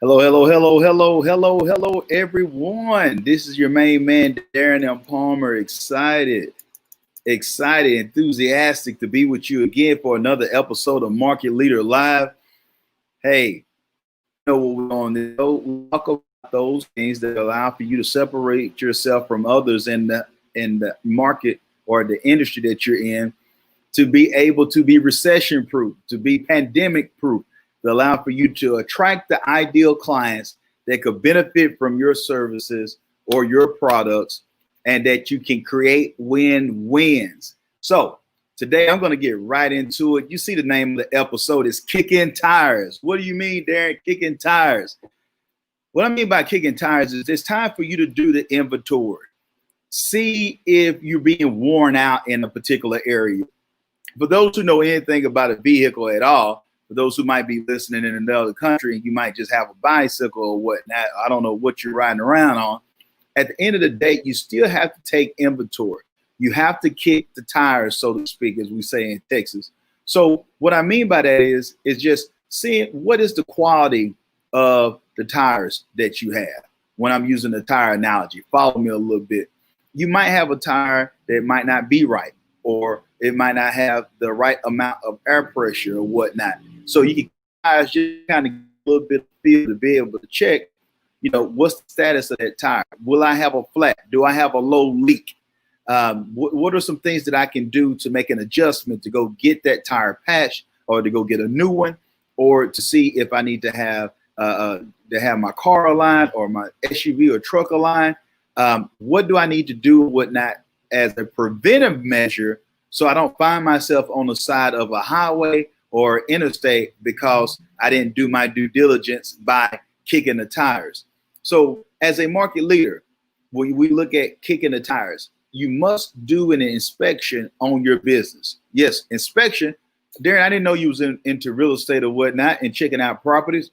Hello, hello, hello, hello, hello, hello, everyone. This is your main man, Darren M. Palmer. Excited, enthusiastic to be with you again for another episode of Market Leader Live. Hey, you know what we're on this show. We talk about those things that allow for you to separate yourself from others in the market or the industry that you're in, to be able to be recession proof, to be pandemic proof, to allow for you to attract the ideal clients that could benefit from your services or your products, and that you can create win-wins. So today I'm going to get right into it. You see the name of the episode is Kicking Tires. What do you mean, Darren? Kicking tires. What I mean by kicking tires is it's time for you to do the inventory. See if you're being worn out in a particular area. For those who know anything about a vehicle at all, for those who might be listening in another country and you might just have a bicycle or whatnot, I don't know what you're riding around on. At the end of the day, you still have to take inventory. You have to kick the tires, so to speak, as we say in Texas. So what I mean by that is just seeing what is the quality of the tires that you have. When I'm using the tire analogy, follow me a little bit. You might have a tire that might not be right, or it might not have the right amount of air pressure or whatnot. So you can just kind of get a little bit of feel to be able to check, what's the status of that tire? Will I have a flat? Do I have a low leak? What are some things that I can do to make an adjustment to go get that tire patched, or to go get a new one, or to see if I need to have my car aligned or my SUV or truck aligned? What do I need to do, whatnot, as a preventive measure, so I don't find myself on the side of a highway or interstate because I didn't do my due diligence by kicking the tires. So as a market leader, when we look at kicking the tires, you must do an inspection on your business. Yes, inspection. Darren, I didn't know you was into real estate or whatnot and checking out properties.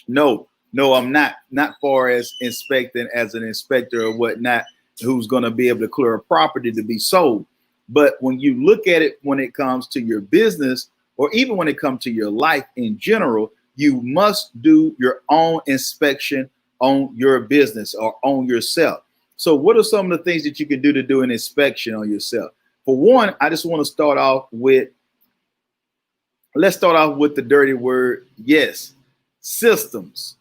No, I'm not. Not far as inspecting as an inspector or whatnot, who's going to be able to clear a property to be sold. But when you look at it, when it comes to your business, or even when it comes to your life in general, you must do your own inspection on your business or on yourself. So what are some of the things that you can do to do an inspection on yourself? For one, I just want to let's start off with the dirty word. Yes, systems.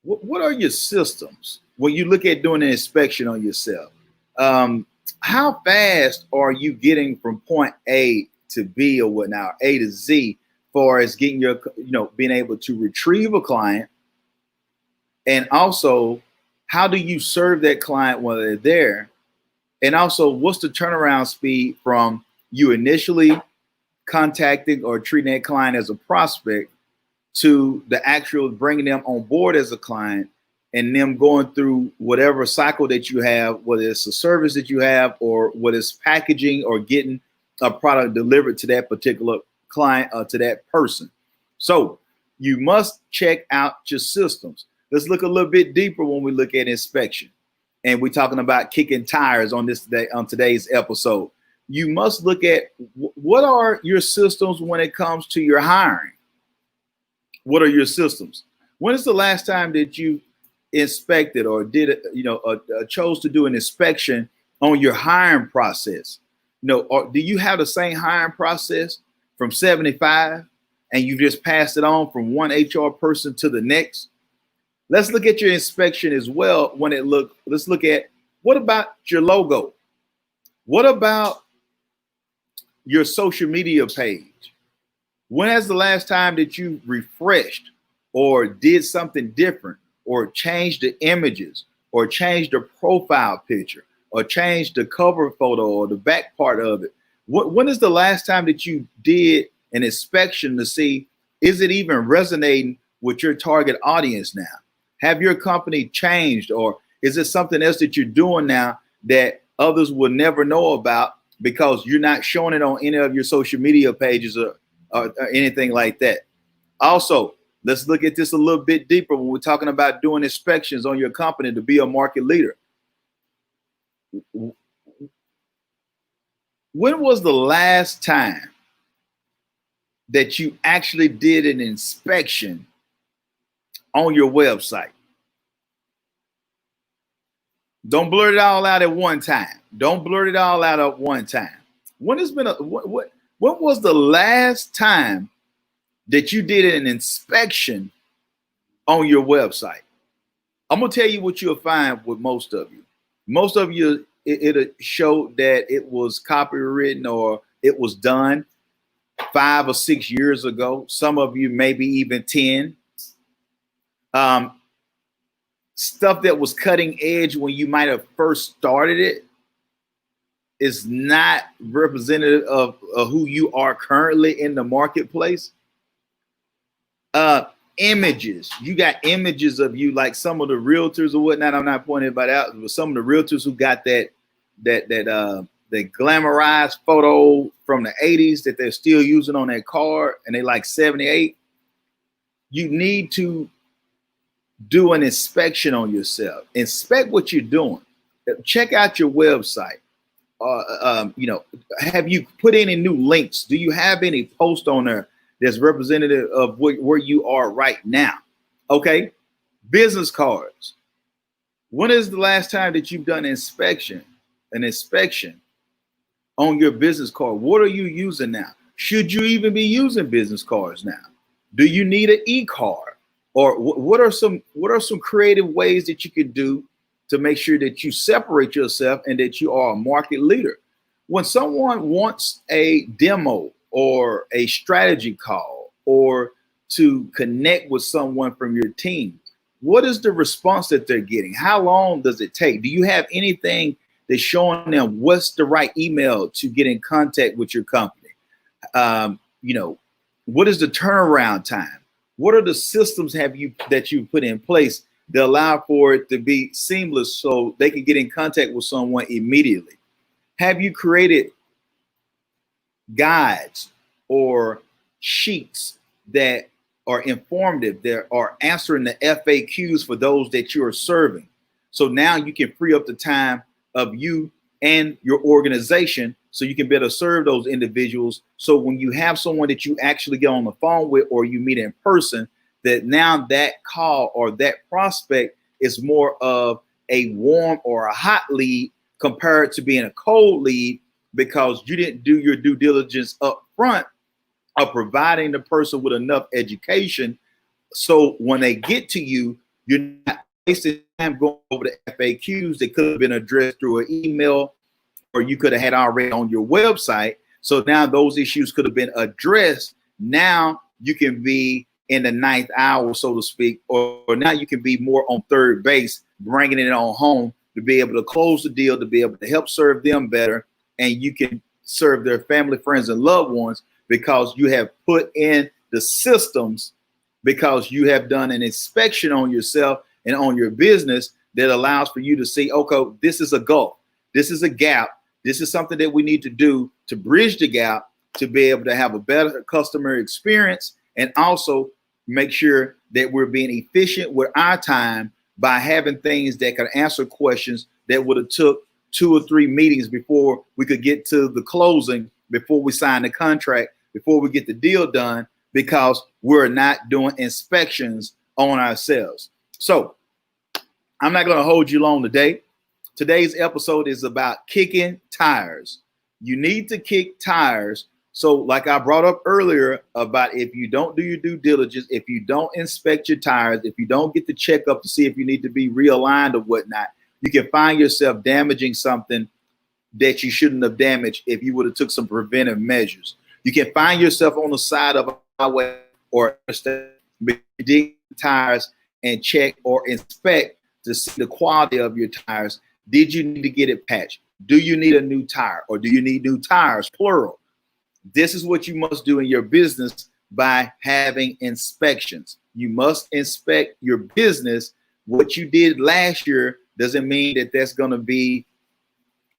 What are your systems when you look at doing an inspection on yourself? How fast are you getting from point A to B or whatnot, A to Z, far as getting your, being able to retrieve a client? And also, how do you serve that client while they're there? And also, what's the turnaround speed from you initially contacting or treating that client as a prospect to the actual bringing them on board as a client, and them going through whatever cycle that you have, whether it's a service that you have or whether it's packaging or getting a product delivered to that particular client or to that person. So you must check out your systems. Let's look a little bit deeper when we look at inspection. And we're talking about kicking tires on today's episode. You must look at what are your systems when it comes to your hiring. What are your systems? When is the last time that you inspected or did chose to do an inspection on your hiring process? Or do you have the same hiring process from 75 and you just passed it on from one HR person to the next? Let's look at your inspection as well. Let's look at, what about your logo? What about your social media page? When has the last time that you refreshed or did something different, or changed the images, or changed the profile picture, or changed the cover photo or the back part of it? When is the last time that you did an inspection to see, is it even resonating with your target audience now? Have your company changed, or is it something else that you're doing now that others will never know about because you're not showing it on any of your social media pages or anything like that? Also, let's look at this a little bit deeper when we're talking about doing inspections on your company to be a market leader. When was the last time that you actually did an inspection on your website. Don't blurt it all out at one time. Don't blurt it all out at one time. When has been what was the last time that you did an inspection on your website? I'm gonna tell you what you'll find with most of you. Most of you, it'll show that it was copywritten or it was done 5 or 6 years ago. Some of you maybe even 10. Stuff that was cutting edge when you might have first started it is not representative of who you are currently in the marketplace. Images, you got images of you, like some of the realtors or whatnot. I'm not pointing anybody out, but some of the realtors who got that glamorized photo from the 80s that they're still using on their card, and they like 78. You need to do an inspection on yourself. Inspect what you're doing. Check out your website. Have you put any new links? Do you have any post on there that's representative of where you are right now? Okay. Business cards. When is the last time that you've done an inspection on your business card? What are you using now? Should you even be using business cards now? Do you need an e-card? Or what are some creative ways that you could do to make sure that you separate yourself and that you are a market leader? When someone wants a demo or a strategy call or to connect with someone from your team, what is the response that they're getting? How long does it take? Do you have anything that's showing them what's the right email to get in contact with your company? What is the turnaround time? What are the systems that you put in place that allow for it to be seamless so they can get in contact with someone immediately? Have you created guides or sheets that are informative, that are answering the FAQs for those that you are serving? So now you can free up the time of you and your organization so you can better serve those individuals. So when you have someone that you actually get on the phone with or you meet in person, that now that call or that prospect is more of a warm or a hot lead compared to being a cold lead, because you didn't do your due diligence up front of providing the person with enough education. So when they get to you, you're not wasting time going over the FAQs that could have been addressed through an email, or you could have had already on your website. So now those issues could have been addressed. Now you can be in the ninth hour, so to speak, or now you can be more on third base, bringing it on home to be able to close the deal, to be able to help serve them better. And you can serve their family, friends, and loved ones because you have put in the systems, because you have done an inspection on yourself and on your business that allows for you to see, okay, this is a gulf. This is a gap. This is something that we need to do to bridge the gap to be able to have a better customer experience, and also make sure that we're being efficient with our time by having things that can answer questions that would have took 2 or 3 meetings before we could get to the closing, before we sign the contract, before we get the deal done, because we're not doing inspections on ourselves. So I'm not going to hold you long today. Today's episode is about kicking tires. You need to kick tires. So like I brought up earlier about, if you don't do your due diligence, if you don't inspect your tires, if you don't get the checkup to see if you need to be realigned or whatnot, you can find yourself damaging something that you shouldn't have damaged if you would have took some preventive measures. You can find yourself on the side of a highway or dig tires and check or inspect to see the quality of your tires. Did you need to get it patched? Do you need a new tire, or do you need new tires, plural? This is what you must do in your business by having inspections. You must inspect your business. What you did last year doesn't mean that that's going to be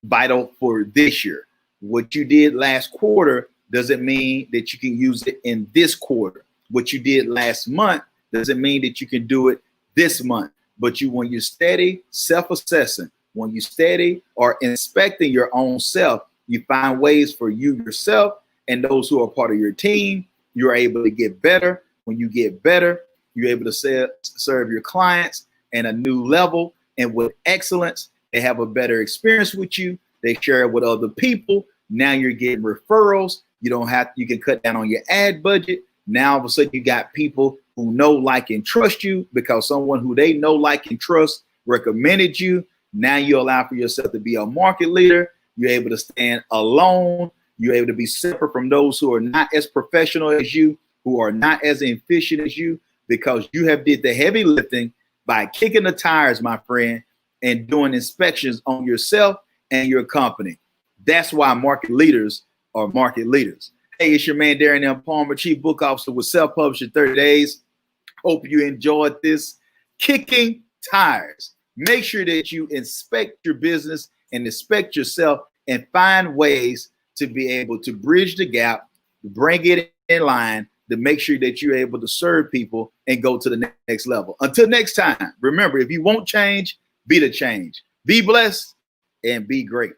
vital for this year. What you did last quarter doesn't mean that you can use it in this quarter. What you did last month doesn't mean that you can do it this month. But when you're steady self-assessing, when you steady or inspecting your own self, you find ways for you yourself and those who are part of your team, you're able to get better. When you get better, You're able to serve your clients at a new level and with excellence. They have a better experience with you. They share it with other people. Now you're getting referrals. You can cut down on your ad budget. Now all of a sudden you got people who know, like, and trust you because someone who they know, like, and trust recommended you. Now you allow for yourself to be a market leader. You're able to stand alone. You're able to be separate from those who are not as professional as you, who are not as efficient as you, because you have did the heavy lifting by kicking the tires, my friend, and doing inspections on yourself and your company. That's why market leaders are market leaders. Hey, it's your man, Darren M. Palmer, Chief Book Officer with Self-Publishing 30 Days. Hope you enjoyed this Kicking Tires. Make sure that you inspect your business and inspect yourself and find ways to be able to bridge the gap, bring it in line, to make sure that you're able to serve people and go to the next level. Until next time, remember, if you want change, be the change. Be blessed and be great.